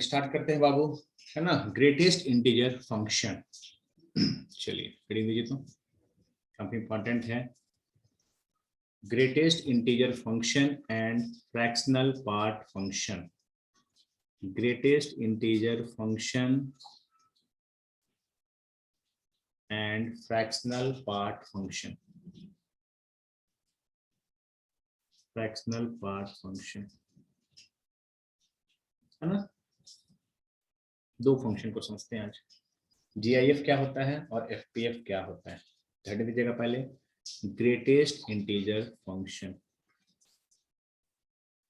Start करते हैं बाबू, है ना। Greatest integer function. चलिए हेडिंग दीजिए, तो काफी इंपॉर्टेंट है। Greatest integer function and fractional part function. Greatest integer function and fractional part function. Fractional part function, है ना। दो फंक्शन को समझते हैं आज। जीआईएफ क्या होता है और एफपीएफ क्या होता है। ध्यान दीजिएगा पहले। Greatest integer function,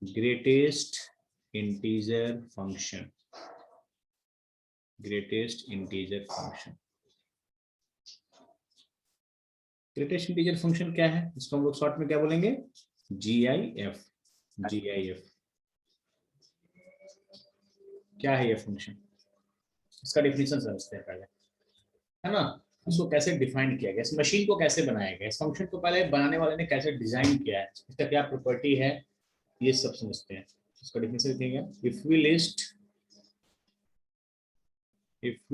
greatest integer function, greatest integer function. Greatest integer function क्या है, इसको हम लोग शॉर्ट में क्या बोलेंगे, जीआईएफ। जीआईएफ क्या है ये फंक्शन, इसका डेफिनेशन समझते हैं पहले, है ना। इसको कैसे डिफाइन किया गया, इस मशीन को कैसे बनाया गया, इस फंक्शन को पहले बनाने वाले ने कैसे डिजाइन किया है, इसका क्या प्रॉपर्टी है, ये सब समझते हैं। इसका डेफिनेशन देंगे, if we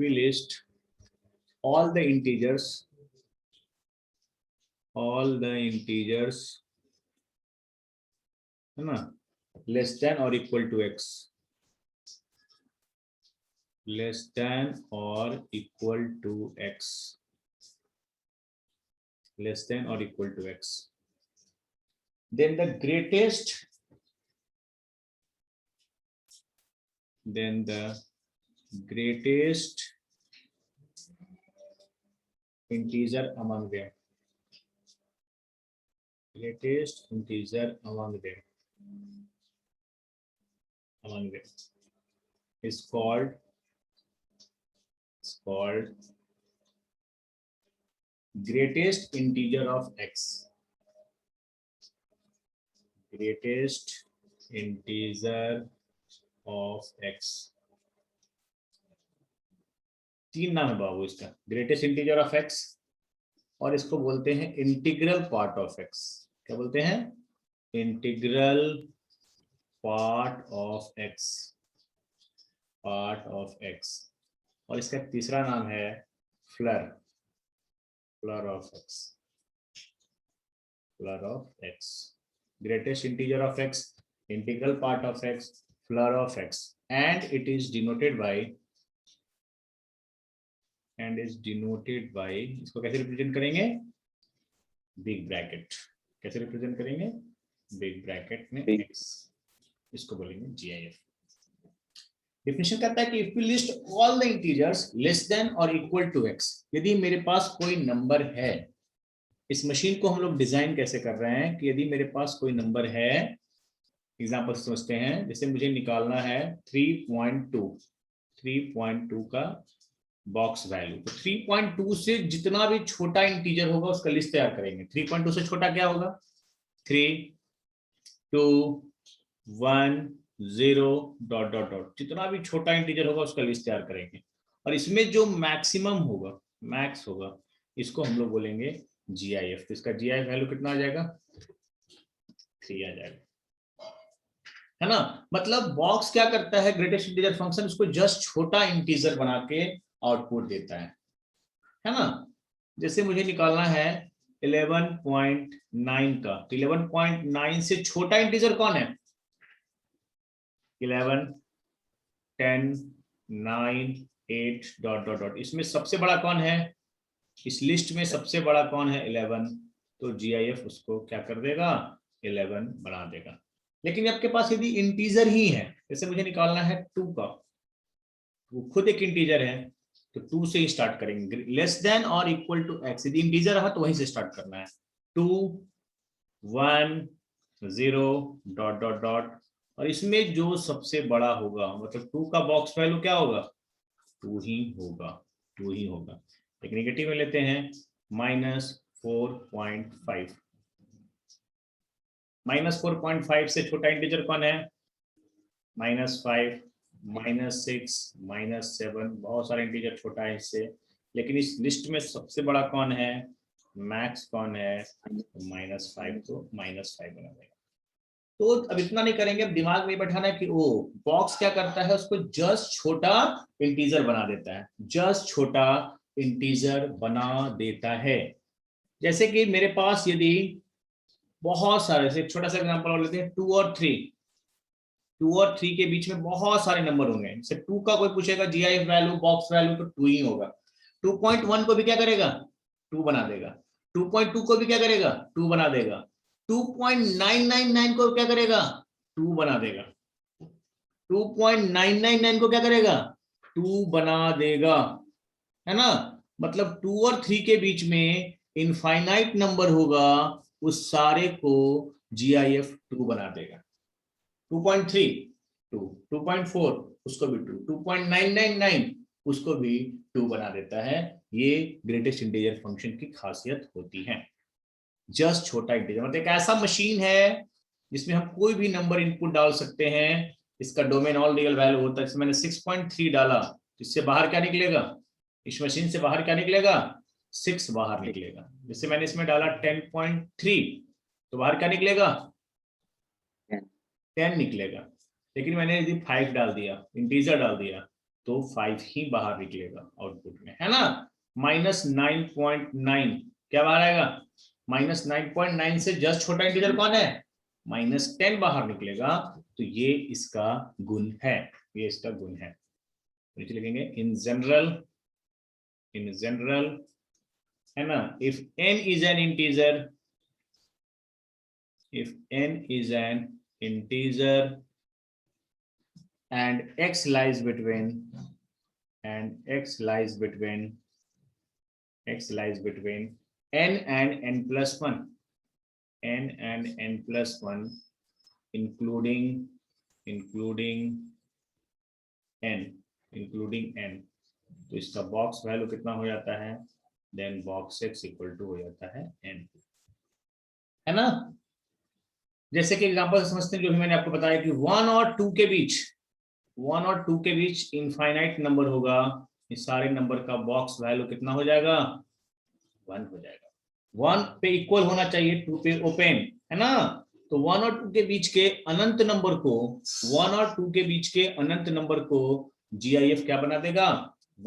list all the integers है ना, less than or equal to x, less than or equal to x, less than or equal to x, then the greatest integer among them, greatest integer among them is called greatest integer of x, greatest integer of x। तीन नाम है बाबू इसका, greatest integer of x, और इसको बोलते हैं integral part of x. क्या बोलते हैं, integral part of x, part of x. और इसका तीसरा नाम है floor of x, floor of x. Greatest integer of x, integral part of x, floor of x, and it is denoted by इसको कैसे रिप्रेजेंट करेंगे, बिग ब्रैकेट। कैसे represent करेंगे, बिग ब्रैकेट में x, इसको बोलेंगे जीआईएफ। डेफिनेशन कहता है कि if we list all the integers less than और इक्वल टू x, यदि मेरे पास कोई नंबर है, इस मशीन को हम लोग डिजाइन कैसे कर रहे हैं कि यदि मेरे पास कोई नंबर है, एग्जांपल समझते हैं, जैसे मुझे निकालना है 3.2 का बॉक्स वैल्यू, तो 3.2 से जितना भी छोटा इंटीजर होगा उसका लिस्ट तैयार करेंगे। 3.2 से छोटा क्या होगा, 3, 2, 1, 0 डॉट डॉट डॉट, जितना भी छोटा इंटीजर होगा उसका लिस्ट तैयार करेंगे। और इसमें जो मैक्सिमम होगा, मैक्स होगा, इसको हम लोग बोलेंगे जीआईएफ। तो इसका जीआईएफ वैल्यू कितना आ जाएगा, 3 आ जाएगा, है ना। मतलब बॉक्स क्या करता है, ग्रेटेस्ट इंटीजर फंक्शन उसको जस्ट छोटा इंटीजर बना के आउटपुट देता है ना। जैसे मुझे निकालना है 11.9 का, तो 11.9 से छोटा इंटीजर कौन है, 11, 10, 9, 8 डॉट डॉट डॉट। इसमें सबसे बड़ा कौन है, इस लिस्ट में सबसे बड़ा कौन है, 11। तो जीआईएफ उसको क्या कर देगा, 11 बना देगा। लेकिन आपके पास यदि इंटीजर ही है, जैसे मुझे निकालना है 2 का, वो खुद एक इंटीजर है, तो 2 से ही स्टार्ट करेंगे। लेस देन और इक्वल टू एक्स, यदि इंटीजर रहा तो वहीं से स्टार्ट करना है। 2, 1, 0 डॉट डॉट डॉट, और इसमें जो सबसे बड़ा होगा, मतलब 2 का बॉक्स वैल्यू क्या होगा, 2 ही होगा, 2 ही होगा। एक नेगेटिव में लेते हैं, -4.5। -4.5 से छोटा इंटीजर कौन है, -5, -6, -7, बहुत सारे इंटीजर छोटा है इससे। लेकिन इस लिस्ट में सबसे बड़ा कौन है, मैक्स कौन है, -5, तो -5 बना देगा। तो अब इतना नहीं करेंगे, अब दिमाग में बैठाना है कि ओ बॉक्स क्या करता है, उसको जस्ट छोटा इंटीजर बना देता है, जस्ट छोटा इंटीजर बना देता है। जैसे कि मेरे पास यदि बहुत सारे, एक छोटा सा एग्जांपल और लेते हैं, 2 और 3, 2 और 3 के बीच में बहुत सारे नंबर होंगे। जैसे 2 का कोई पूछेगा जीआईएफ वैल्यू, बॉक्स वैल्यू, तो 2 ही होगा। 2.1 को भी क्या करेगा, 2 बना देगा। 2.2 को भी क्या करेगा, 2 बना देगा। 2.999 को क्या करेगा, 2 बना देगा। 2.999 को क्या करेगा, 2 बना देगा, है ना। मतलब 2 और 3 के बीच में इनफाइनाइट नंबर होगा, उस सारे को जीआईएफ 2 बना देगा। 2.3 2, 2.4 उसको भी 2, 2.999 उसको भी 2 बना देता है। ये ग्रेटेस्ट इंटीजर फंक्शन की खासियत होती है, जस्ट छोटा इंटीजर। मतलब एक ऐसा मशीन है जिसमें हम कोई भी नंबर इनपुट डाल सकते हैं, इसका डोमेन ऑल रियल वैल्यू होता है। इसमें मैंने 6.3 डाला, इससे बाहर क्या निकलेगा, इस मशीन से बाहर क्या निकलेगा, 6 बाहर निकलेगा। जैसे मैंने इसमें डाला 10.3, तो बाहर क्या निकलेगा, 10 निकलेगा। लेकिन मैंने यदि 5 डाल दिया, इंटीजर डाल दिया, तो 5 ही बाहर निकलेगा आउटपुट में, है ना। -9.9 क्या बाहर आएगा, -9.9 से जस्ट छोटा इंटीजर कौन है, -10 बाहर निकलेगा। तो ये इसका गुण है, ये इसका गुण है। नीचे लिखेंगे इन जनरल, इन जनरल, है ना, if n is an integer, if n is an integer and x lies between, and x lies between n and n plus 1, n and n plus 1, including n, तो इसका box value कितना हो जाता है, then box x equal to हो जाता है n, है ना। जैसे कि एग्जांपल समझते हैं, जो भी मैंने आपको बताया कि 1 और 2 के बीच, 1 और 2 के बीच इनफाइनाइट नंबर होगा, इस सारे नंबर का बॉक्स वैल्यू कितना हो जाएगा, 1 हो जाएगा। 1 पे इक्वल होना चाहिए 2 पे ओपन, है ना। तो 1 और 2 के बीच के अनंत नंबर को, 1 और 2 के बीच के अनंत नंबर को जीआईएफ क्या बना देगा,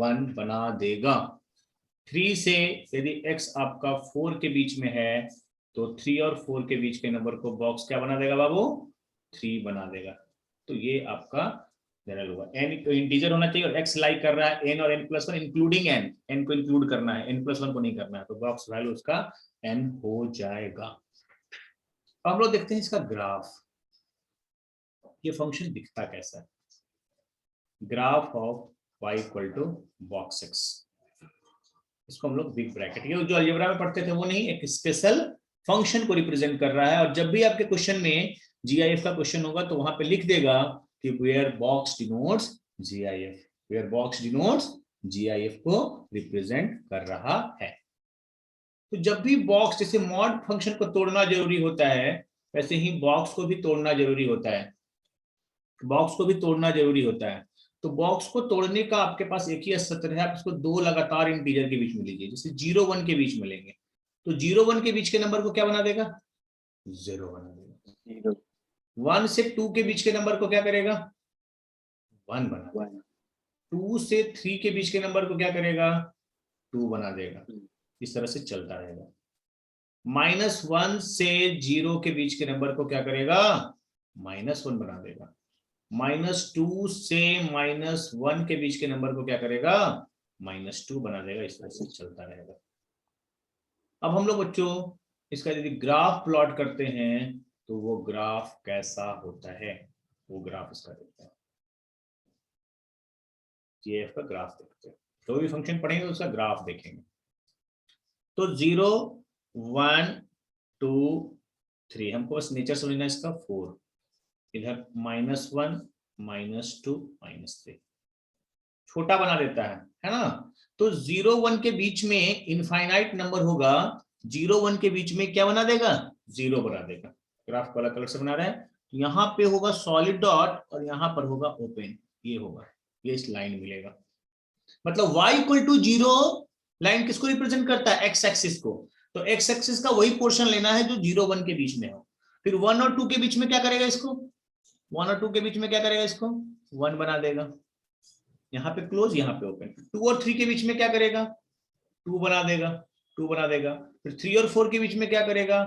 1 बना देगा। 3 से यदि x आपका 4 के बीच में है, तो 3 और 4 के बीच के नंबर को बॉक्स क्या बना देगा बाबू, 3 बना देगा। तो ये आपका जनरल होगा। n इंटीजर होना चाहिए और x लाइक कर रहा है n और n प्लस 1, इंक्लूडिंग n को इंक्लूड करना है, n प्लस 1 को नहीं करना है, तो बॉक्स वैल्यू उसका n हो जाएगा। अब हम लोग देखते हैं इसका ग्राफ, ये फंक्शन दिखता कैसा है। Graph of y equal to box x, इसको हम लोग बिग ब्रैकेट, ये जो अलजेब्रा में पढ़ते थे वो नहीं, एक स्पेशल फंक्शन को रिप्रेजेंट कर रहा है। और जब भी आपके क्वेश्चन में जीआईएफ का क्वेश्चन होगा, तो वहां पे लिख देगा कि where box denotes GIF, where box denotes GIF को रिप्रेजेंट कर रहा है। तो जब भी बॉक्स, जैसे मॉड फंक्शन को तोड़ना जरूरी होता है, वैसे ही बॉक्स को भी तोड़ना जरूरी होता है, बॉक्स को भी तोड़ना जरूरी होता है। तो बॉक्स को तोड़ने का आपके पास एक ही सत्र है, आप इसको 2 लगातार इंटीजर के बीच में लीजिए। जैसे 0 1 के बीच में लेंगे, तो 0 1 के बीच के नंबर को क्या बना देगा, 0 बना देगा। 1 से 2 के बीच के नंबर को क्या करेगा, 1 बना देगा। 2 से 3 के बीच के नंबर को क्या करेगा, 2 बना देगा। इस तरह से चलता रहेगा। -1 से 0 के बीच के नंबर को क्या करेगा, -1 बना देगा। -2 से -1 के बीच के नंबर को क्या करेगा, -2 बना देगा। इस तरह से चलता रहेगा। अब हम लोग बच्चों इसका यदि ग्राफ प्लॉट करते हैं, तो वो ग्राफ कैसा होता है, वो ग्राफ इसका देखते हैं। जीएफ का ग्राफ देखते हैं, तो भी फंक्शन पढ़ेंगे तो उसका ग्राफ देखेंगे। तो 0 1 2 3, हमको बस नेचर समझना है इसका। 4 इधर -1 -2 -3, छोटा बना देता है ना। तो 0 1 के बीच में इनफाइनाइट नंबर होगा, 0 1 के बीच में क्या बना देगा, 0 बना देगा। ग्राफ को अलग कलर से बना रहा है, यहाँ पे होगा सॉलिड डॉट और यहाँ पर होगा ओपन, ये होगा, ये इस लाइन मिलेगा। मतलब y इक्वल टू 0 लाइन किसको रिप्रेजेंट करता है, x एक्सिस को। तो x एक्सिस का वही पोर्शन लेना है जो 0 1 के बीच में हो। फिर 1 और 2 के बीच में क्या करेगा इसको, 1 और 2 के बीच में क्या करेगा इसको, 1 बना देगा, यहाँ पे क्लोज यहाँ पे ओपन। 2 और 3 के बीच में क्या करेगा, 2 बना देगा, 2 बना देगा। फिर 3 और 4 के बीच में क्या करेगा,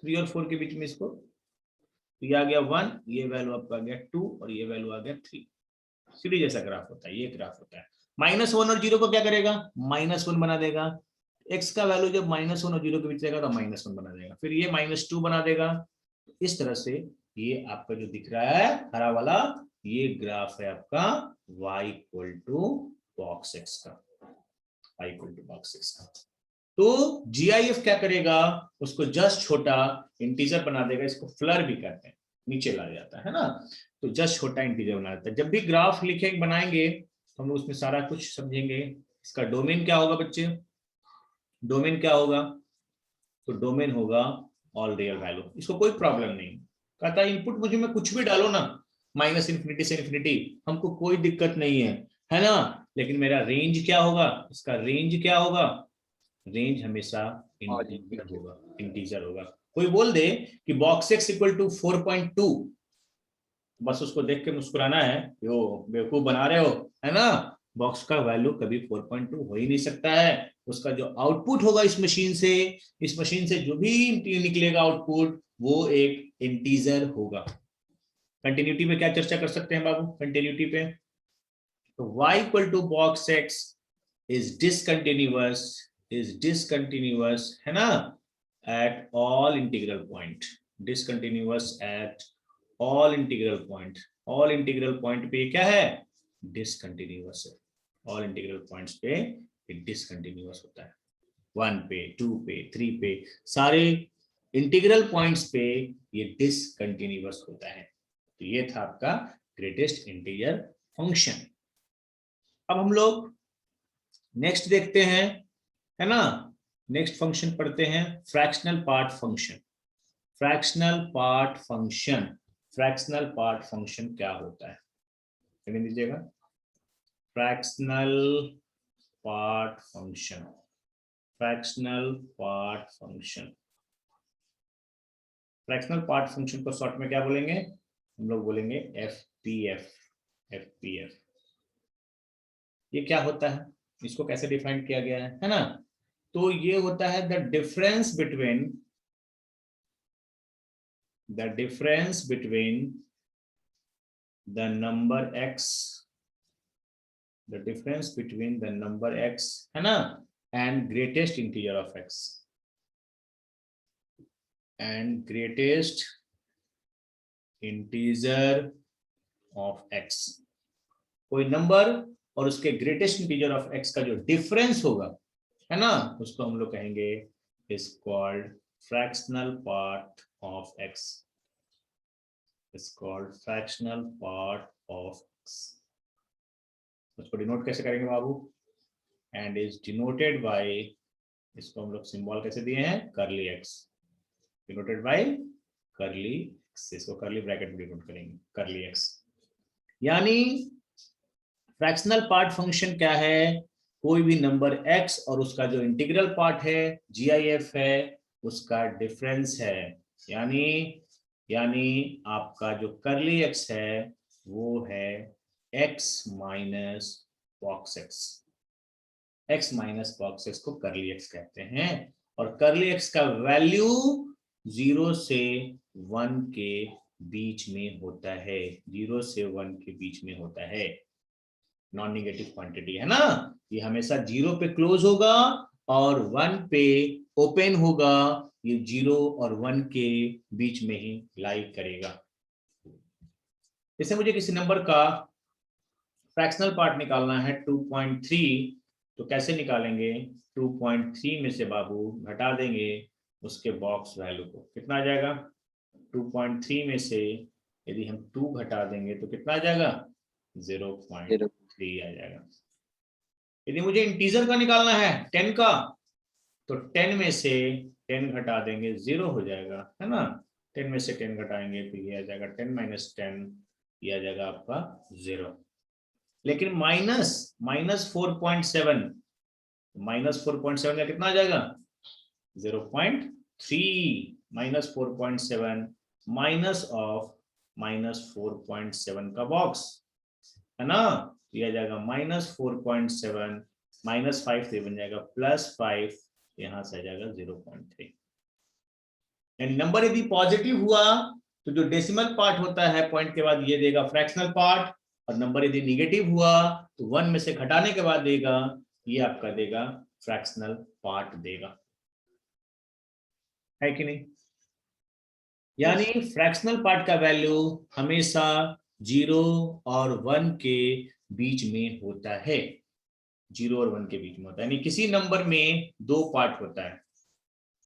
3 और 4 के बीच में इसको, तो ये आ गया 1, ये वैल्यू आपका आ गया 2 और ये वैल्यू आ गया 3। सीढ़ी जैसा ग्राफ होता है, ये ग्राफ होता है। -1 और 0 को क्या करेगा, -1 बना देगा। x का वैल्यू जब -1 और 0 के बीच रहेगा तो -1 बना देगा, फिर ये -2 बना देगा। इस तरह से ये आपका जो दिख रहा है हरा वाला, ये ग्राफ है आपका y = box x का, y = box x का। तो GIF क्या करेगा, उसको जस्ट छोटा इंटीजर बना देगा, इसको फ्लर भी कहते हैं, नीचे ला जाता है ना, तो जस्ट छोटा इंटीजर बना देता है। जब भी ग्राफ लिखे बनाएंगे तो हम लोग उसमें सारा कुछ समझेंगे। इसका डोमेन क्या होगा बच्चे, डोमेन क्या होगा, तो डोमेन होगा ऑल रियल वैल्यू। इसको कोई प्रॉब्लम नहीं, कहता है इनपुट मुझे में कुछ भी डालो ना, -∞ से इन्फिनिटी, हमको कोई दिक्कत नहीं है ना, लेकिन मेरा रेंज क्या होगा, इसका रेंज क्या होगा, रेंज हमेशा इंटीजर होगा, इंटीजर होगा। कोई बोल दे कि box x = 4.2, बस उसको देख के मुस्कुराना है, यो बेवकूफ बना रहे हो, है ना। बॉक्स का वैल्यू कभी 4.2 हो ही नहीं सकता है। उसका जो आउटपुट होगा इस मशीन से जो भी निकलेगा आउटपुट, वो एक इंटीजर होगा। कंटिन्यूटी पे क्या चर्चा कर सकते हैं बाबू, कंटिन्यूटी पे, तो y = box x is discontinuous है ना, at all integral point, discontinuous at all integral point। all integral point पे क्या है, discontinuous है, all integral points पे discontinuous होता है। 1 पे, 2 पे, 3 पे, सारे इंटीग्रल पॉइंट्स पे ये डिसकंटिन्यूअस होता है। तो ये था आपका ग्रेटेस्ट इंटीजर फंक्शन। अब हम लोग नेक्स्ट देखते हैं, है ना, नेक्स्ट फंक्शन पढ़ते हैं, fractional part function. Fractional part function, fractional part function क्या होता है, लिख लीजिएगा, fractional part function, fractional part function. Fractional part function को शॉर्ट में क्या बोलेंगे, हम लोग बोलेंगे FPF। FPF ये क्या होता है, इसको कैसे डिफाइन किया गया है ना, तो ये होता है the difference between the number x, the difference between the number x है ना, and greatest integer of x, and greatest integer of x। कोई नंबर और उसके ग्रेटेस्ट इंटीजर ऑफ x का जो डिफरेंस होगा, है ना, उसको हम लोग कहेंगे is called fractional part of x, is called fractional part of x। उसको डिनोट कैसे करेंगे बाबू, and is denoted by, इसको हम लोग सिंबल कैसे दिए हैं, curly x, denoted by curly x, इसको curly ब्रैकेट में डिनोट करेंगे curly x। यानी फ्रैक्शनल पार्ट फंक्शन क्या है, कोई भी नंबर x और उसका जो इंटीग्रल पार्ट है GIF है, उसका डिफरेंस है। यानी आपका जो कर्ली x है वो है x minus box x, x minus box x को कर्ली x कहते हैं। और कर्ली x का वैल्यू 0 से 1 के बीच में होता है, 0 से 1 के बीच में होता है, नॉन नेगेटिव क्वांटिटी है ना, ये हमेशा 0 पे क्लोज होगा और 1 पे ओपन होगा, ये 0 और 1 के बीच में ही लाई करेगा। जैसे मुझे किसी नंबर का फ्रैक्शनल पार्ट निकालना है 2.3, तो कैसे निकालेंगे, 2.3 में से बाबू घटा देंगे उसके बॉक्स वैल्यू को, कितना आ जाएगा, 2.3 में से यदि हम 2 घटा देंगे तो कितना आ जाएगा, 0.3 आ जाएगा। यदि मुझे इंटीजर का निकालना है 10 का, तो 10 में से 10 घटा देंगे 0 हो जाएगा, है ना, 10 में से 10 घटाएंगे तो ये आ जाएगा 10 - 10, ये आ जाएगा आपका 0। लेकिन -4.7, -4.7 का कितना आ जाएगा, 0.3, -4.7 माइनस ऑफ -4.7 का बॉक्स, है ना, दिया जाएगा -4.7 -5 से बन जाएगा +5, यहां से आ जाएगा 0.3। यानी नंबर यदि पॉजिटिव हुआ तो जो डेसिमल पार्ट होता है पॉइंट के बाद ये देगा फ्रैक्शनल पार्ट, और नंबर यदि निगेटिव हुआ तो 1 में से घटाने के बाद देगा, ये आपका देगा फ्रैक्शनल पार्ट देगा, है कि नहीं। यानी फ्रैक्शनल पार्ट का वैल्यू हमेशा 0 और 1 के बीच में होता है, 0 और 1 के बीच में होता है। यानी किसी नंबर में दो पार्ट होता है,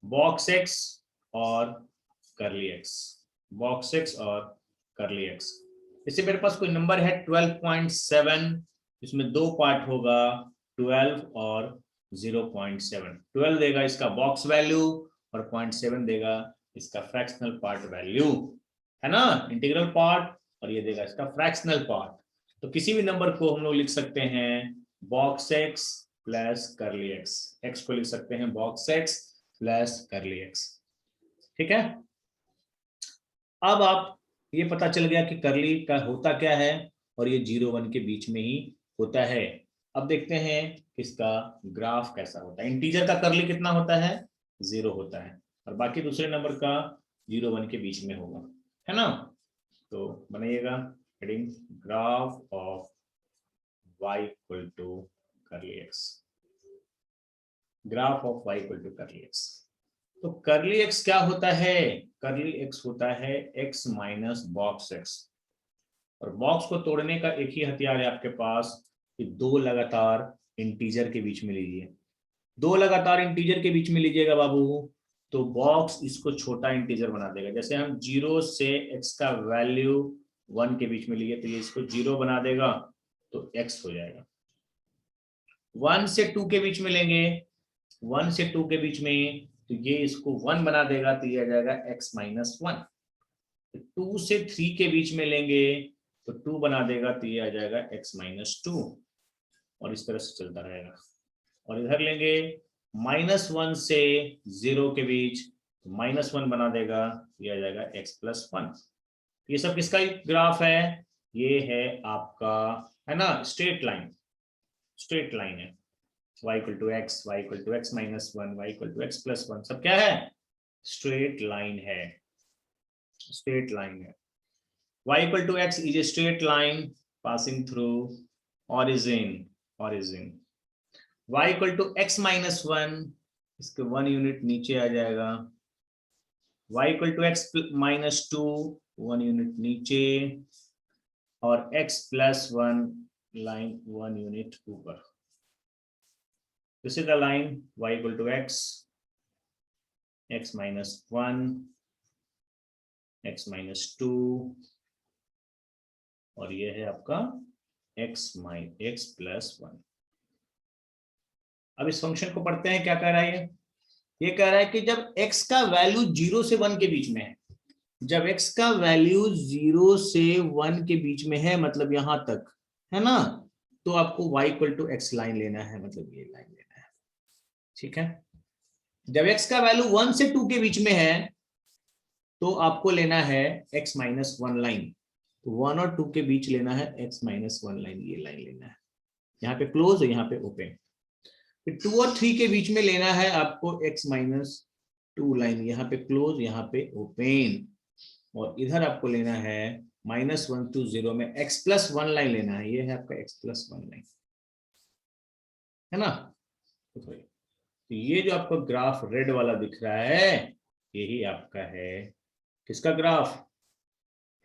बॉक्स एक्स और करली एक्स, बॉक्स एक्स और करली एक्स। जैसे मेरे पास कोई नंबर है 12.7, इसमें दो पार्ट होगा, 12 और 0.7। 12 देगा इसका बॉक्स वैल्यू और 0.7 देगा इसका फ्रैक्शनल पार्ट वैल्यू, है ना, इंटीग्रल पार्ट, और ये देगा इसका फ्रैक्शनल पार्ट। तो किसी भी नंबर को हम लोग लिख सकते हैं box x plus curly x, x को लिख सकते हैं box x plus curly x, ठीक है। अब आप ये पता चल गया कि करली का होता क्या है, और ये 0-1 के बीच में ही होता है। अब देखते हैं इसका ग्राफ कैसा होता है। इंटीजर का करली कितना होता है, 0 होता है, और बाकी दूसरे नंबर का 0-1 के बीच में होगा, है ना। तो बनाइएगा heading graph of y equal to curly x, graph of y equal to curly x. तो करली एक्स क्या होता है, करली एक्स होता है x माइनस बॉक्स एक्स, और बॉक्स को तोड़ने का एक ही हथियार है आपके पास कि दो लगातार इंटीजर के बीच में लीजिए, दो लगातार इंटीजर के बीच में लीजिएगा बाबू, तो बॉक्स इसको छोटा इंटीजर बना देगा। जैसे हम 0 से x का वैल्यू 1 के बीच में लिए तो ये इसको 0 बना देगा, तो x हो जाएगा। 1 से 2 के बीच में लेंगे, 1 से 2 के बीच में, तो ये इसको 1 बना देगा, तो ये आ जाएगा x माइनस 1। 2 से 3 के बीच में लेंगे तो 2 बना देगा, तो ये आ जाएगा x माइनस 2, और इस तरह से चलता रहेगा। और इधर लेंगे -1 से 0 के बीच, -1 बना देगा, ये आ जाएगा x प्लस 1। ये सब किसका ग्राफ है, ये है आपका, है ना, स्ट्रेट लाइन, स्ट्रेट लाइन है। y equal to x, y equal to x minus 1, y equal to x plus 1, सब क्या है, स्ट्रेट लाइन है, स्ट्रेट लाइन है। y equal to x is a straight line passing through origin, origin। y equal to x minus 1, इसके 1 unit नीचे आ जाएगा, y equal to x minus 2, 1 unit नीचे, और x प्लस 1 लाइन 1 यूनिट ऊपर। This is the line y equal to x, x minus 1, x minus 2, और ये है आपका x plus 1। अब इस फंक्शन को पढ़ते हैं, क्या कह रहा है ये कह रहा है कि जब x का वैल्यू 0 से 1 के बीच में है, जब x का वैल्यू 0 से 1 के बीच में है, मतलब यहां तक, है ना, तो आपको y equal to x line लेना है, मतलब ये लाइन लेना है, ठीक है। जब x का वैल्यू 1 से 2 के बीच में है तो आपको लेना है x माइनस 1 लाइन, तो 1 और 2 के बीच लेना है x माइनस 1 लाइन, ये लाइन लेना है, यहाँ पे क्लोज और यहाँ पे ओपन। फिर 2 और 3 के बीच में लेना है आपको x माइनस 2 लाइन, यहाँ पे क्लोज, यहाँ पे ओपन, और इधर आपको लेना है -1 to 0 में x प्लस 1 लाइन लेना है, ये है आपका x प्लस 1 लाइन, है ना। तो ये जो आपको ग्राफ रेड वाला दिख रहा है, यही आपका है किसका ग्राफ,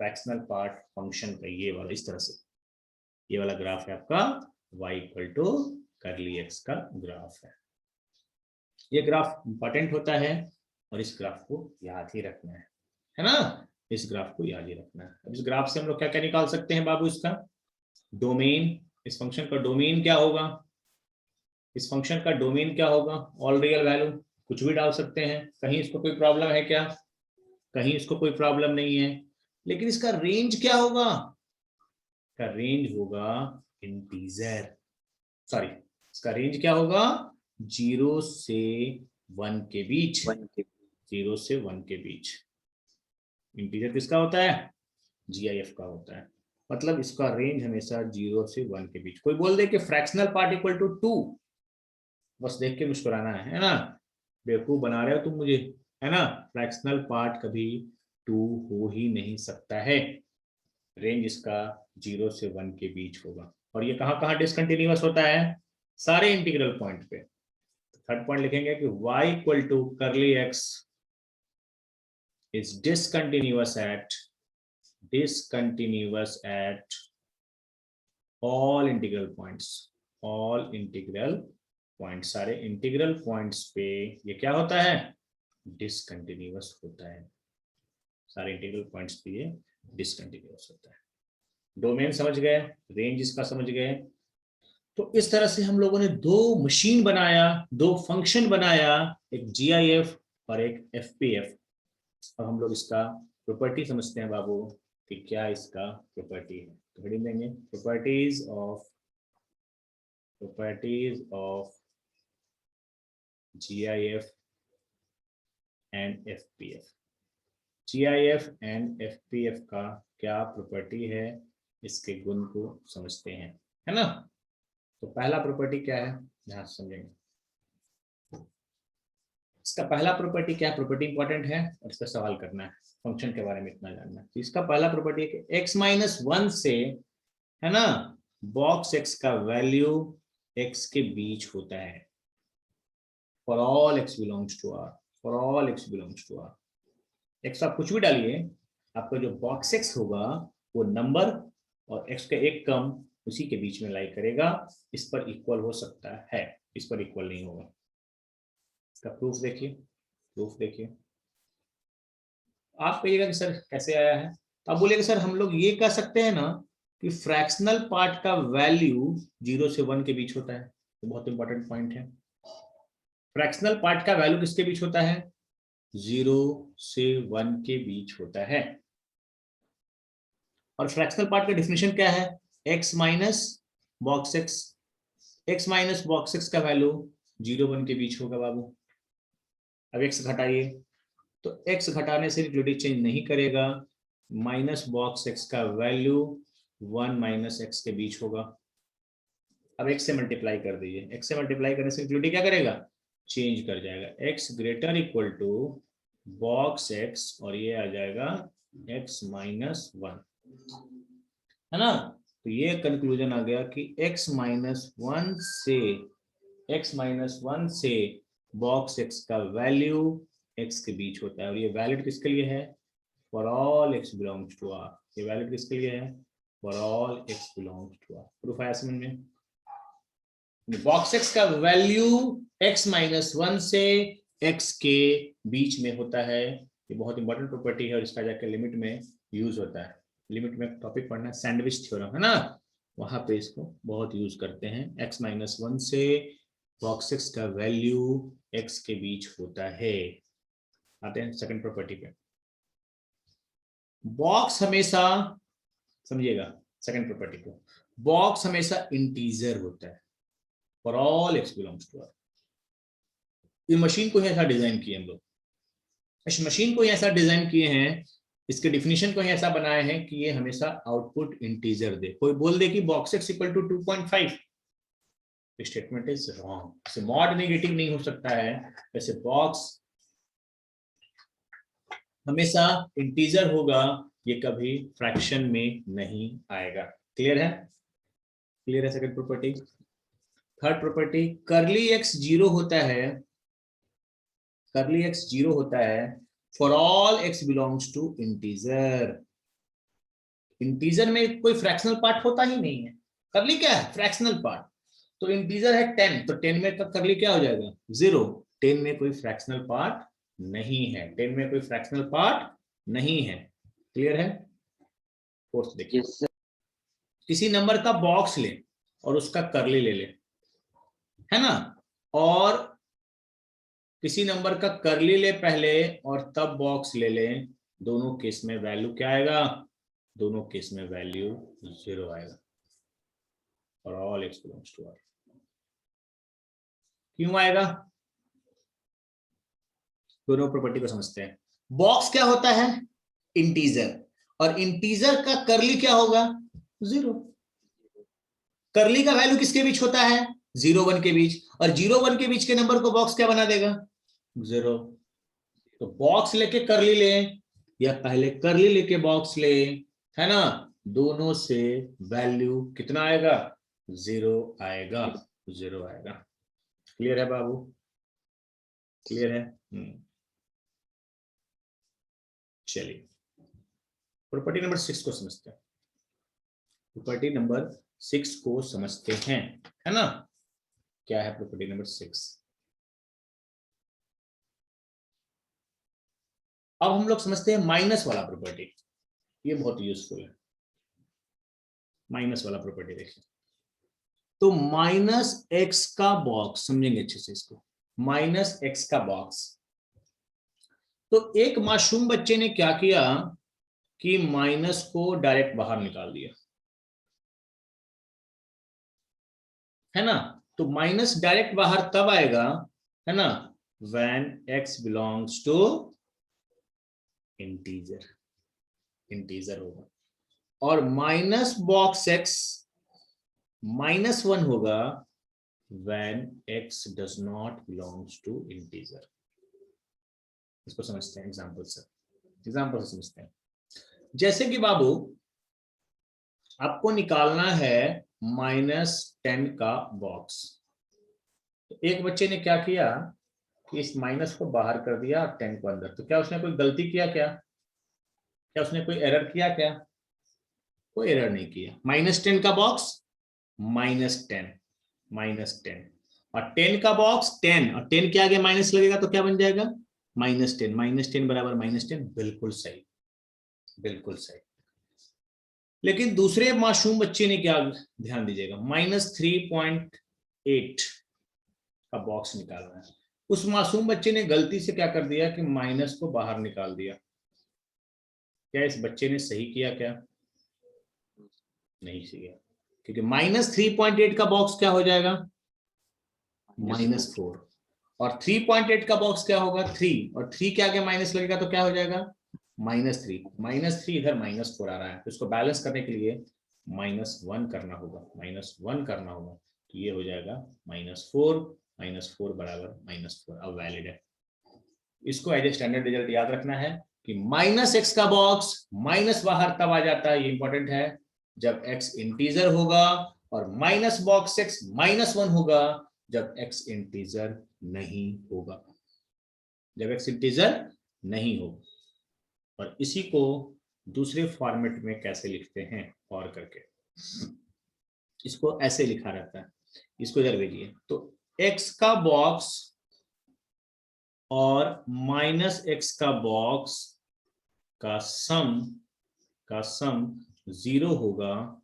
फ्रैक्शनल पार्ट फंक्शन का, ये वाला, इस तरह से ये वाला ग्राफ है आपका y इक्वल टू करली x का ग्राफ है। ये ग्राफ इंपॉर्टेंट होता है और इस ग्राफ को याद ही रखना है ना, इस ग्राफ को याद ही रखना है। इस ग्राफ से हम लोग क्या क्या निकाल सकते हैं बाबू, इसका डोमेन, इस फंक्शन का डोमेन क्या होगा, इस फंक्शन का डोमेन क्या होगा, ऑल रियल वैल्यू, कुछ भी डाल सकते हैं, कहीं इसको कोई प्रॉब्लम है क्या, कहीं इसको कोई प्रॉब्लम नहीं है। लेकिन इसका रेंज क्या होगा, का रेंज होगा इंटीजर, सॉरी, इसका रेंज क्या होगा, 0 से 1 के बीच, 0 से 1 के बीच, इंटीजर किसका होता है, GIF का होता है। मतलब इसका रेंज हमेशा 0 से 1 के बीच। कोई बोल दे कि फ्रैक्शनल पार्ट इक्वल टू 2, बस देख के मुस्कुराना है ना, बेवकूफ बना रहे हो तुम मुझे, है ना। फ्रैक्शनल पार्ट कभी 2 हो ही नहीं सकता है, रेंज इसका 0 से 1 के बीच होगा। और ये कहाँ कहाँ डिसकंटिन्यूअस होता है, सारे इंटीग्रल पॉइंट पे। थर्ड पॉइंट लिखेंगे कि y इक्वल टू करली x is discontinuous at all integral points, सारे इंटीग्रल पॉइंट्स पे ये क्या होता है, डिसकंटिन्यूअस होता है, सारे इंटीग्रल पॉइंट्स पे ये डिसकंटिन्यूअस होता है। डोमेन समझ गए, रेंज इसका समझ गए। तो इस तरह से हम लोगों ने दो मशीन बनाया, दो फंक्शन बनाया, एक GIF और एक FPF। अब हम लोग इसका प्रॉपर्टी समझते हैं बाबू कि क्या इसका प्रॉपर्टी है। तो हेडिंग देंगे properties of GIF and FPF। GIF and FPF का क्या प्रॉपर्टी है, इसके गुण को समझते हैं, है ना। तो पहला प्रॉपर्टी क्या है, ध्यान से समझेंगे। इसका पहला प्रॉपर्टी क्या है, प्रॉपर्टी इंपॉर्टेंट है और इसका सवाल करना है, फंक्शन के बारे में इतना जानना है। तो इसका पहला प्रॉपर्टी है कि x-1 से, है ना, बॉक्स x का वैल्यू x के बीच होता है for all x belongs to R, for all x belongs to R। x आप कुछ भी डालिए, आपका जो बॉक्स x होगा वो नंबर और x का एक कम उसी के बीच में लाई करेगा, इस पर इक्वल हो सकता है, इस पर इक्वल नहीं होगा। इसका प्रूफ देखिए। आप कहिएगा कि सर कैसे आया है, तो आप बोलिएगा सर हम लोग ये कह सकते हैं ना कि फ्रैक्शनल पार्ट का वैल्यू 0 से 1 के बीच होता है। तो बहुत इंपॉर्टेंट पॉइंट है, फ्रैक्शनल पार्ट का वैल्यू किसके बीच होता है, 0 से 1 के बीच होता है। और फ्रैक्शनल पार्ट का डेफिनेशन क्या है, x माइनस बॉक्स एक्स का वैल्यू 0-1 के बीच होगा बाबू। अब x घटाइए, तो x घटाने से इंक्लूडिंग चेंज नहीं करेगा, माइनस बॉक्स x का वैल्यू 1 माइनस x के बीच होगा। अब x से मल्टीप्लाई कर दीजिए, x से मल्टीप्लाई करने से इंक्लूडिंग क्या करेगा, चेंज कर जाएगा, x greater equal to box x और ये आ जाएगा x माइनस 1, है ना। तो ये कंक्लूजन आ गया कि x माइनस 1 से बॉक्स x का वैल्यू x के बीच होता है। और ये वैलिड किसके लिए है, for all x belongs to R। ये वैलिड किसके लिए है, for all x belongs to R। Proof आया समझ में, बॉक्स x का वैल्यू x माइनस 1 से x के बीच में होता है। ये बहुत इंपॉर्टेंट प्रॉपर्टी है और इसका जाकर लिमिट में यूज होता है। लिमिट में टॉपिक पढ़ना है सैंडविच थ्योरम, है ना, वहां पे इसको बहुत यूज करते हैं। x माइनस 1 से बॉक्स x का वैल्यू x के बीच होता है। आते हैं सेकंड प्रॉपर्टी पे। बॉक्स हमेशा, समझिएगा सेकंड प्रॉपर्टी को, बॉक्स हमेशा इंटीजर होता है for all x belongs to R। ये मशीन को ही ऐसा डिजाइन किए हम लोग, इस मशीन को ही ऐसा डिजाइन किए हैं, इसके डिफिनीशन को ही ऐसा बनाए हैं कि ये हमेशा आउटपुट इंटीजर दे। कोई बोल दे कि box x equal to 2.5, statement is wrong. जैसे मॉड नेगेटिव नहीं हो सकता है, वैसे बॉक्स हमेशा इंटीजर होगा, ये कभी फ्रैक्शन में नहीं आएगा। क्लियर है, क्लियर है सेकंड प्रॉपर्टी। थर्ड प्रॉपर्टी, करली x 0 होता है, करली x 0 होता है for all x belongs to integer. Integer में कोई फ्रैक्शनल पार्ट होता ही नहीं है, करली क्या है, फ्रैक्शनल पार्ट। तो इंटीजर है 10, तो 10 में करली क्या हो जाएगा, 0। 10 में कोई फ्रैक्शनल पार्ट नहीं है, 10 में कोई फ्रैक्शनल पार्ट नहीं है। क्लियर है। फोर्थ देखिए, किसी नंबर का बॉक्स ले और उसका करली ले ले, है ना, और किसी नंबर का करली ले पहले और तब बॉक्स ले ले, दोनों केस में वैल्यू क्या आएगा, दोनों केस में वैल्यू 0 आएगा और all x belongs to R। क्यों आएगा, दोनों प्रॉपर्टी को समझते हैं। बॉक्स क्या होता है, इंटीजर, और इंटीजर का करली क्या होगा? 0। करली का वैल्यू किसके बीच होता है? 0 1 के बीच, और 0 1 के बीच के नंबर को बॉक्स क्या बना देगा? 0। तो बॉक्स लेके करली ले, या पहले करली लेके बॉक्स ले, है ना, दोनों से वैल्यू कितना आएगा? 0 आएगा, 0 आएगा। क्लियर है बाबू? क्लियर है? चलिए प्रॉपर्टी नंबर 6 को समझते हैं। प्रॉपर्टी नंबर 6 को समझते हैं, है ना। क्या है प्रॉपर्टी नंबर 6? अब हम लोग समझते हैं माइनस वाला प्रॉपर्टी। ये बहुत यूजफुल है, माइनस वाला प्रॉपर्टी। देखिए तो माइनस एक्स का बॉक्स, समझेंगे अच्छे से इसको। माइनस एक्स का बॉक्स, तो एक मासूम बच्चे ने क्या किया कि माइनस को डायरेक्ट बाहर निकाल दिया, है ना। तो माइनस डायरेक्ट बाहर तब आएगा, है ना, when x belongs to integer, integer होगा। और माइनस बॉक्स x -1 होगा when x does not belongs to integer। इसको समझते हैं एग्जांपल से, एग्जांपल से समझते हैं। जैसे कि बाबू आपको निकालना है -10 का बॉक्स। तो एक बच्चे ने क्या किया कि इस माइनस को बाहर कर दिया और 10 को अंदर। तो क्या उसने कोई गलती किया? क्या उसने कोई एरर किया? क्या कोई एरर नहीं किया। -10 का बॉक्स -10 -10, और 10 का बॉक्स 10, और 10 के आगे माइनस लगेगा तो क्या बन जाएगा? -10, -10 बराबर -10। बिल्कुल सही, बिल्कुल सही। लेकिन दूसरे मासूम बच्चे ने क्या, ध्यान दीजिएगा, -3.8 का बॉक्स निकालना है। उस मासूम बच्चे ने गलती से क्या कर दिया कि माइनस को बाहर निकाल दिया। क्या इस बच्चे ने सही किया? क्या नहीं किया, क्योंकि -3.8 का बॉक्स क्या हो जाएगा? -4, और 3.8 का बॉक्स क्या होगा? 3, और 3 के आगे माइनस लगेगा तो क्या हो जाएगा? -3, -3 इधर -4 आ रहा है, तो इसको बैलेंस करने के लिए -1 करना होगा, -1 करना होगा। तो ये हो जाएगा -4 बराबर -4। अब वैलिड है। इसको एज ए स्टैंडर्ड रिजल्ट याद रखना है कि -x का बॉक्स माइनस बाहर तब आ जाता है, ये इंपॉर्टेंट है, जब x इंटीजर होगा, और माइनस बॉक्स x -1 होगा जब x इंटीजर नहीं होगा, जब x इंटीजर नहीं होगा। और इसी को दूसरे फॉर्मेट में कैसे लिखते हैं और करके, इसको ऐसे लिखा रहता है। इसको इधर भेजिए, तो x का बॉक्स और -x का बॉक्स का सम 0 होगा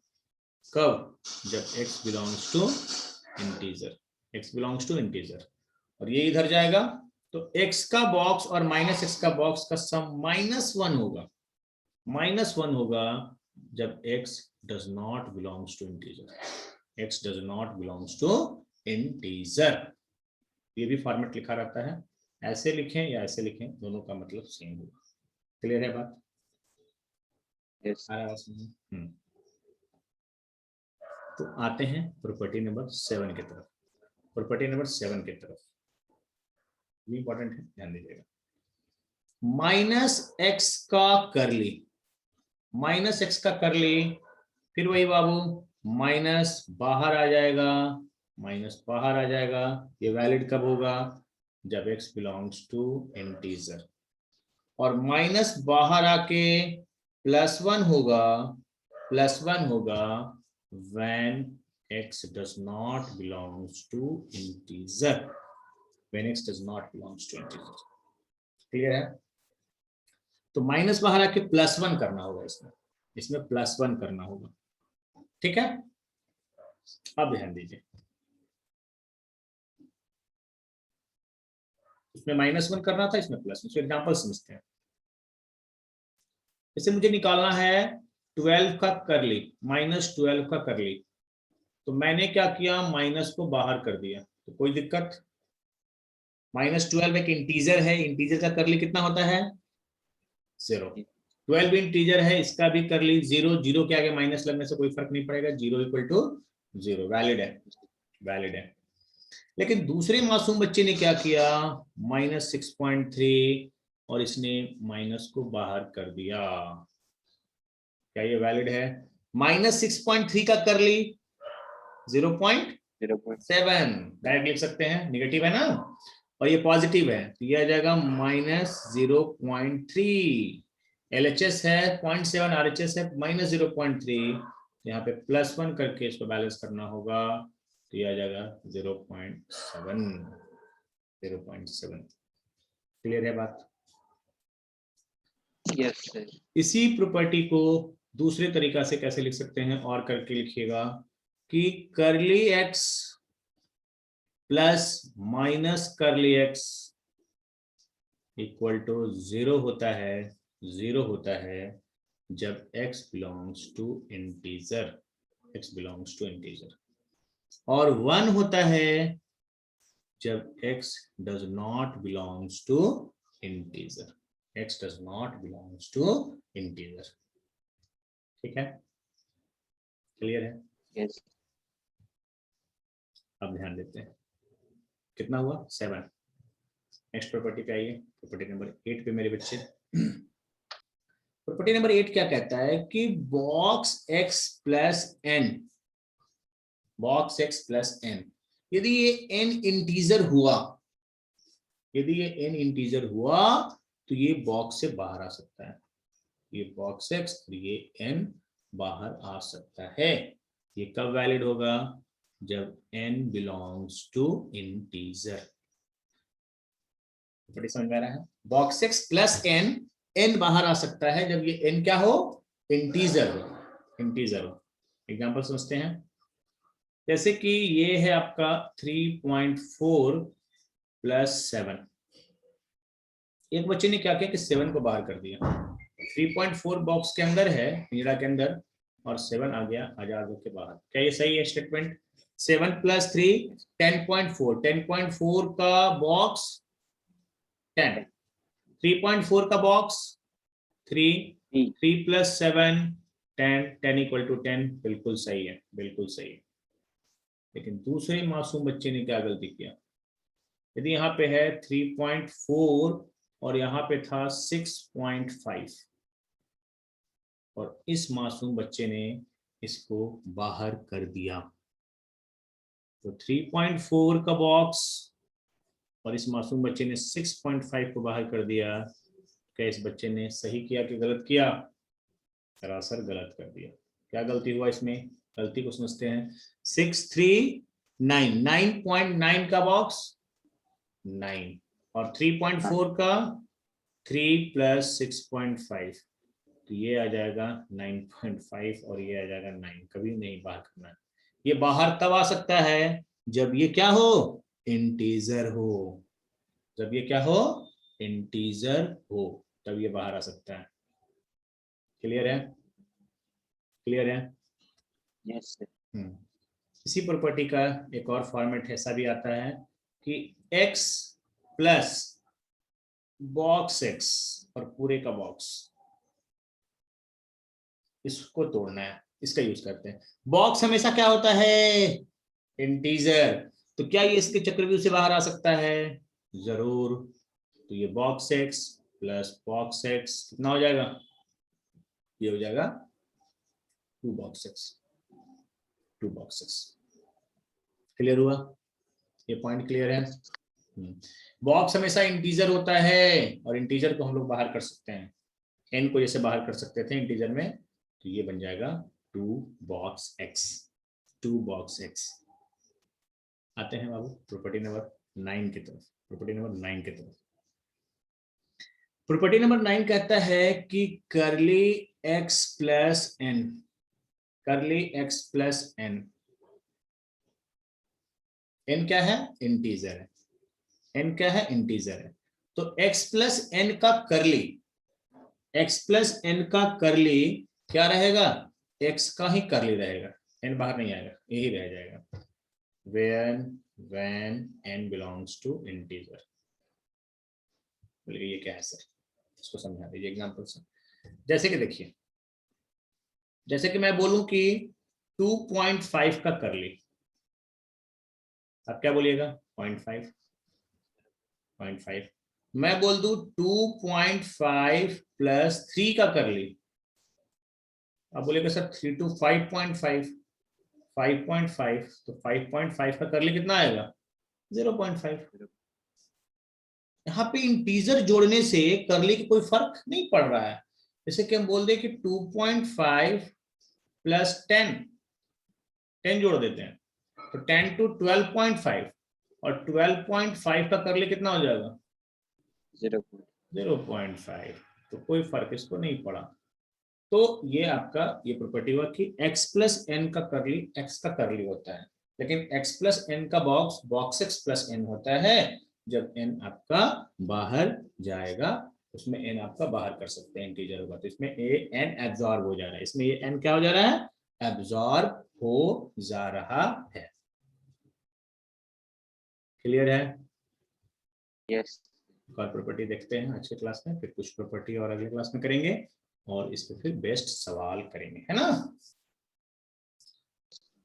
कब? जब x belongs to integer, x belongs to integer. और ये इधर जाएगा, तो x का बॉक्स और -x का बॉक्स का सम -1 होगा, -1 होगा जब x does not belongs to integer, x does not belongs to integer। ये भी फॉर्मेट लिखा रहता है, ऐसे लिखें या ऐसे लिखें, दोनों का मतलब सेम होगा। क्लियर है बात? yes। तो आते हैं प्रॉपर्टी नंबर 7 की तरफ। प्रॉपर्टी नंबर 7 की तरफ ये इंपॉर्टेंट है, ध्यान दीजिएगा। -x का करली, -x का करली, फिर वही बाबू माइनस बाहर आ जाएगा, माइनस बाहर आ जाएगा। ये वैलिड कब होगा? जब x बिलोंग्स टू इंटीजर। और माइनस बाहर आके +1 होगा, +1 होगा when x does not belongs to integer, when x does not belongs to integer। Clear है? तो माइनस बाहर आके +1 करना होगा, इसमें +1 करना होगा। ठीक है, अब ध्यान दीजिए, इसमें -1 करना था, इसमें +1। एग्जाम्पल समझते हैं। इसे मुझे निकालना है 12 का करली, -12 का करली। तो मैंने क्या किया, माइनस को बाहर कर दिया, तो कोई दिक्कत? -12 एक इंटीजर है, इंटीजर का करली कितना होता है? 0। 12 इंटीजर है, इसका भी कर ली। 0 0 के आगे माइनस लगने से कोई फर्क नहीं पड़ेगा, 0 इक्वल टू 0, वैलिड है, वैलिड है। लेकिन दूसरे मासूम बच्चे ने क्या किया, -6.3 और इसने माइनस को बाहर कर दिया। क्या ये वैलिड है? -6.3 का कर ली 0.7, डायरेक्ट लिख सकते हैं, नेगेटिव है ना, और ये पॉजिटिव है तो ये आ जाएगा -0.3। LHS है 0.7, RHS है -0.3, यहाँ पे +1 करके इसको बैलेंस करना होगा तो ये आ जाएगा 0.7, 0.7। क्लियर है बात? Yes sir. इसी प्रॉपर्टी को दूसरे तरीका से कैसे लिख सकते हैं, और करके लिखिएगा कि curly x plus minus curly x equal to 0 होता है, 0 होता है जब x belongs to integer, x belongs to integer, और 1 होता है जब x does not belongs to integer, x does not belongs to integer. ठीक है, क्लियर है? यस। अब ध्यान देते हैं, कितना हुआ 7। नेक्स्ट प्रॉपर्टी पे आइए, प्रॉपर्टी नंबर 8 पे मेरे बच्चे। प्रॉपर्टी नंबर 8 क्या कहता है कि box x plus n, box x plus n, यदि ये n इंटीजर हुआ, यदि ये n इंटीजर हुआ तो ये बॉक्स से बाहर आ सकता है, ये बॉक्स x और ये n बाहर आ सकता है। ये कब वैलिड होगा? जब n बिलोंग्स टू इंटीजर। समझ में आ रहा है? बॉक्स x प्लस n बाहर आ सकता है जब ये n क्या हो, इंटीजर हो, इंटीजर हो। एग्जांपल समझते हैं, जैसे कि ये है आपका 3.4 प्लस 7, एक बच्चे ने क्या किया कि 7 को बाहर कर दिया। 3.4 बॉक्स के अंदर है, पिंजरा के अंदर, और 7 आ गया आजाद होकर बाहर। क्या ये सही है स्टेटमेंट? 7 प्लस 3 10.4, 10.4 का बॉक्स 10, 3.4 का बॉक्स 3, 3 प्लस 7 10, 10 इक्वल टू 10, बिल्कुल सही है, बिल्कुल सही है। लेकिन दूसरे मासूम बच्चे ने क्या गलती किया, यदि यहाँ पे है 3.4 और यहाँ पे था 6.5, और इस मासूम बच्चे ने इसको बाहर कर दिया, तो 3.4 का बॉक्स और इस मासूम बच्चे ने 6.5 को बाहर कर दिया। क्या इस बच्चे ने सही किया कि गलत किया? सरासर गलत कर दिया। क्या गलती हुआ इसमें, गलती को समझते हैं। 639, 9.9 का बॉक्स 9, और 3.4 का 3 प्लस 6.5, तो ये आ जाएगा 9.5 और ये आ जाएगा 9। कभी नहीं बाहर करना है। ये बाहर तब आ सकता है जब ये क्या हो, इंटीजर हो, जब ये क्या हो, इंटीजर हो, तब ये बाहर आ सकता है। क्लियर है? क्लियर है? Yes sir. इसी प्रॉपर्टी का एक और फॉर्मेट ऐसा भी आता है कि x प्लस बॉक्स x और पूरे का बॉक्स, इसको तोड़ना है, इसका यूज करते हैं। बॉक्स हमेशा क्या होता है, इंटीजर, तो क्या ये इसके चक्रव्यूह से बाहर आ सकता है? जरूर। तो ये box x plus box x कितना हो जाएगा, ये हो जाएगा 2 box x, 2 box x। Clear हुआ? ये पॉइंट क्लियर है? बॉक्स हमेशा इंटीजर होता है, और इंटीजर को हम लोग बाहर कर सकते हैं, n को जैसे बाहर कर सकते थे इंटीजर में, तो ये बन जाएगा 2 बॉक्स x, 2 बॉक्स x। आते हैं बाबू प्रॉपर्टी नंबर 9 की तरफ, प्रॉपर्टी नंबर 9 की तरफ। प्रॉपर्टी नंबर 9 कहता है कि curly x plus n, curly x plus n, n क्या है, इंटीजर है, n क्या है, इंटीजर है, तो x प्लस n का कर्ली, x प्लस n का कर्ली क्या रहेगा, x का ही कर्ली रहेगा, n बाहर नहीं आएगा, यही रह जाएगा। when n belongs to integer, बोलिए ये क्या है सर, इसको समझा दीजिए एग्जांपल से। जैसे कि देखिए, जैसे कि मैं बोलूं कि 2.5 का कर ली, आप क्या बोलिएगा? 0.5 मैं बोल दूं 2.5 प्लस 3 का कर ली, आप बोलेगा सर 3 to 5.5, 5.5 तो 5.5 का कर ली कितना आएगा? 0.5। यहाँ पे इंटीजर जोड़ने से करली की कोई फर्क नहीं पड़ रहा है। जैसे कि हम बोल दें कि 2.5 प्लस 10 जोड़ देते हैं तो 10 to 12.5, और 12.5 का करली कितना हो जाएगा? 0.5। तो कोई फर्क इसको नहीं पड़ा। तो ये आपका ये प्रॉपर्टी हुआ कि x प्लस एन का करली x का करली होता है, लेकिन x प्लस एन का बॉक्स x प्लस एन होता है जब n आपका बाहर जाएगा, उसमें n आपका बाहर कर सकते हैं, इंटीजर होगा तो इसमें n एब्जॉर्ब हो जा रहा है, इसमें ये n क्या हो जा रहा है? एब्जॉर्ब हो जा रहा है। क्लियर है? यस। एक और प्रॉपर्टी देखते हैं आज के क्लास में, फिर कुछ प्रॉपर्टी और अगले क्लास में करेंगे और इस पे फिर बेस्ट सवाल करेंगे, है ना?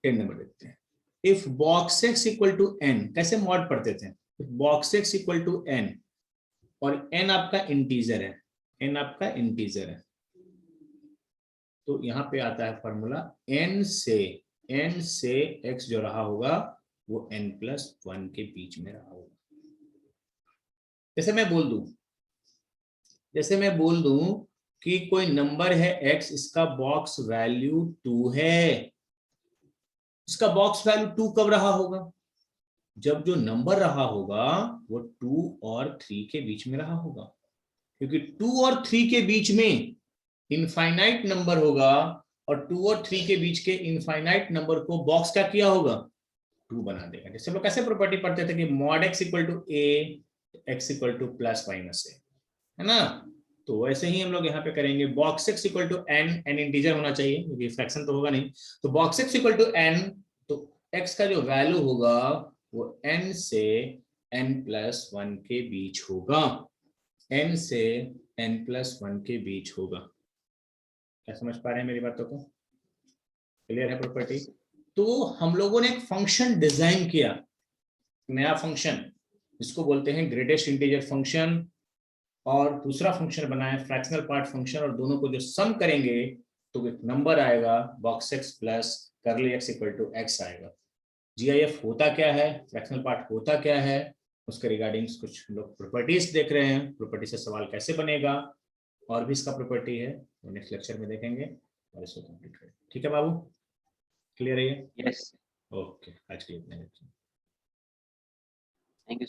10 नंबर देखते हैं। If box x equal to n, कैसे मॉड पढ़ते थे? Box x equal to n और एन आपका इंटीजर है, एन आपका इंटीजर है, तो यहां पे आता है फॉर्मूला एन से एक्स जो रहा होगा वो एन प्लस 1 के बीच में रहा होगा। जैसे मैं बोल दूं कि कोई नंबर है x, इसका बॉक्स वैल्यू 2 है, इसका बॉक्स वैल्यू 2 कब रहा होगा? जब जो नंबर रहा होगा वो 2 और 3 के बीच में रहा होगा, क्योंकि 2 और 3 के बीच में इनफाइनाइट नंबर होगा और 2 और 3 के बीच के इनफाइनाइट नंबर को बॉक्स क्या किया होगा? 2 बना देगा। जैसे हम लोग कैसे प्रॉपर्टी पढ़ते थे कि mod x equal to a, x equal to plus minus a, है ना? तो वैसे ही हम लोग यहाँ पे करेंगे box x equal to n, n integer होना चाहिए क्योंकि फ्रैक्शन तो होगा नहीं, तो box x equal to n, तो एक्स का जो वैल्यू होगा वो एन से एन प्लस 1 के बीच होगा, एन से एन प्लस 1 के बीच होगा। क्या समझ पा रहे हैं मेरी बातों को? क्लियर है प्रॉपर्टी? तो हम लोगों ने एक फंक्शन डिजाइन किया, नया फंक्शन, जिसको बोलते हैं ग्रेटेस्ट इंटीजर फंक्शन, और दूसरा फंक्शन बनाया फ्रैक्शनल पार्ट फंक्शन, और दोनों को जो सम करेंगे तो एक नंबर आएगा box x plus curly x equal to x आएगा। जीआईएफ होता क्या है, फ्रैक्शनल पार्ट होता क्या है, उसके रिगार्डिंग कुछ लोग प्रॉपर्टीज देख रहे हैं, प्रॉपर्टी से सवाल कैसे बनेगा, और भी इसका प्रॉपर्टी है तो नेक्स्ट लेक्चर में देखेंगे और इसको कंप्लीट करेंगे। ठीक है बाबू, क्लियर है ये? यस। ओके, आज के लिए इतना ही। Thank you.